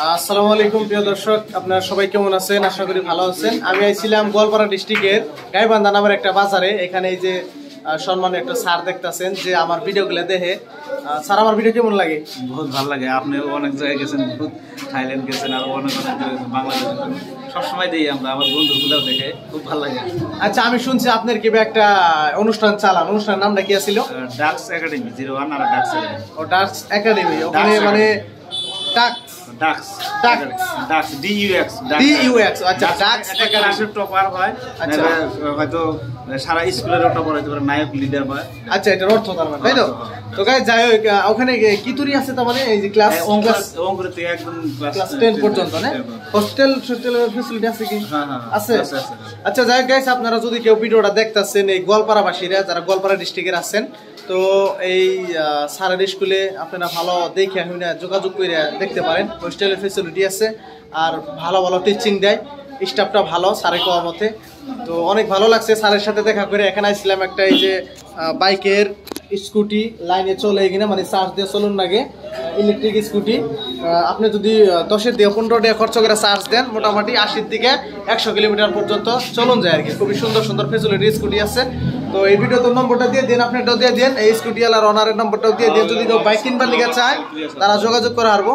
আসসালামু আলাইকুম প্রিয় দর্শক, আপনারা সবাই কেমন আছেন? আশা করি ভালো আছেন। আমি আইছিলাম গোয়ালপাড়া ডিস্ট্রিক্টের গাইবান্ধা নামের একটা বাজারে। এখানে এই যে সম্মানের একটা স্যার দেখতেছেন যে আমার ভিডিওগুলো দেখে। স্যার, আমার ভিডিও কেমন লাগে? বহুত ভালো লাগে। আপনি অনেক জায়গায় গেছেন, বহুত থাইল্যান্ড গেছেন, আর অনেক বাংলাদেশ সবসময় দিই আমরা, আমার বন্ধুগুলোও দেখে খুব ভালো লাগে। আচ্ছা, আমি শুনছি আপনার কি একটা অনুষ্ঠান চালান, অনুষ্ঠানের নামটা কি ছিল? ডাক্স একাডেমি 01 আর ডাক্স একাডেমি। ও ডাক্স একাডেমি, ওখানে মানে হয়তো সারা স্কুলের টপার হইতে পারে, নায়ক লিডার হয়। আচ্ছা, এটার অর্থ তার মানে, তাই তো? তো গাইস, যাই হোক, ওখানে কি তৈরি আছে তার মানে এই যে ক্লাস অঙ্কুর থেকে একদম ক্লাস 10 পর্যন্ত, না? হোস্টেল ফ্যাসিলিটি আছে কি? আছে। আচ্ছা, যাই হোক গাইস, আপনারা যদি কেউ ভিডিওটা দেখতেছেন, এই গোয়ালপাড়াবাসীরা যারা গোয়ালপাড়া ডিস্ট্রিক্টের আছেন, তো এই স্যারের স্কুলে আপনারা ভালো দেখে যোগাযোগ করে দেখতে পারেন। হোস্টেলের ফ্যাসিলিটি আছে, আর ভালো ভালো টিচিং দেয়, স্টাফটা ভালো স্যারের কোয়া মতে। তো অনেক ভালো লাগছে স্যারের সাথে দেখা করে। এখানে আসছিলাম একটা এই যে বাইকের স্কুটি লাইনে চলে এখানে, মানে চার্জ দিয়ে চলুন লাগে, ইলেকট্রিক স্কুটি। আপনি যদি 10 দিয়ে 15 টাকা খরচ করে চার্জ দেন, মোটামুটি 80 থেকে 100 কিলোমিটার পর্যন্ত চলুন যায় আর কি। খুবই সুন্দর সুন্দর ফেসিলিটি স্কুটি আছে। তো এই ভিডিওতে নম্বরটা দিয়ে দিন, আপনি এটাও দিয়ে দিন, এই স্কুটি ওয়ালার ওনারের নম্বরটাও দিয়ে দিন। যদি কেউ বাইক কিনবার লিগে চায় তারা যোগাযোগ করে আসবো।